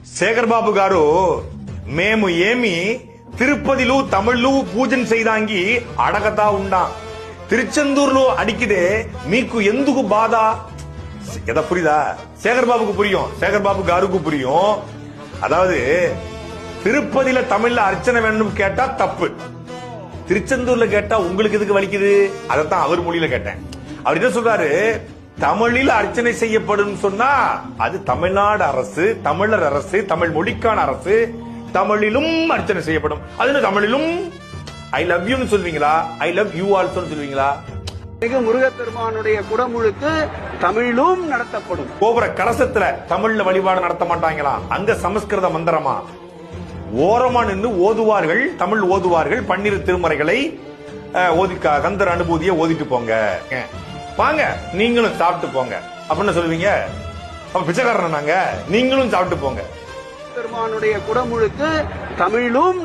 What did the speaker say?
శేఖర్ బాబు గారు మేము ఏమి తిరుపతిలో తమిళ్లు పూజన చేయడానికి అడగతా ఉండాం திருச்செந்தூர்లో அடிக்குதே మీకు ఎందుకు బాధ எதை புரியுதா சேகர் பாபுக்கு புரியும் சேகர் பாபு காருக்கு புரியும் அதாவது திருப்பதியில தமிழ்ல அர்ச்சனை வேணும் கேட்டா தப்பு திருச்செந்தூர்ல கேட்டா உங்களுக்கு எதுக்கு வலிக்குது அதைத்தான் அவர் மொழியில கேட்டேன் அவர் என்ன சொல்றாரு தமிழில் அர்ச்சனை செய்யப்படும் சொன்னா அது தமிழ்நாடு அரசு தமிழர் அரசு தமிழ் மொழிக்கான அரசு தமிழிலும் அர்ச்சனை செய்யப்படும் அது தமிழிலும் ஐ லவ் யூ சொல்வீங்களா ஐ லவ் யூ ஆல்சோ சொல்வீங்களா முருகப்பெருமானுடைய குடமுழுக்கு தமிழிலும் நடத்தப்படும் கோபுர கலசத்துல தமிழ்ல வழிபாடு நடத்த மாட்டாங்களா அங்க சமஸ்கிருத மந்திரமா ஓரமா நின்று ஓதுவார்கள் தமிழ் ஓதுவார்கள் 12 திருமறைகளை ஓதி கந்தர் அனுபூதியை ஓதிட்டு போங்க வாங்க நீங்களும் சாப்பிட்டு போங்க அப்படின்னு சொல்லுவீங்க அப்ப பிச்சைக்காரன் நாங்க நீங்களும் சாப்பிட்டு போங்க பெருமானுடைய குடமுழுக்கு தமிழிலும்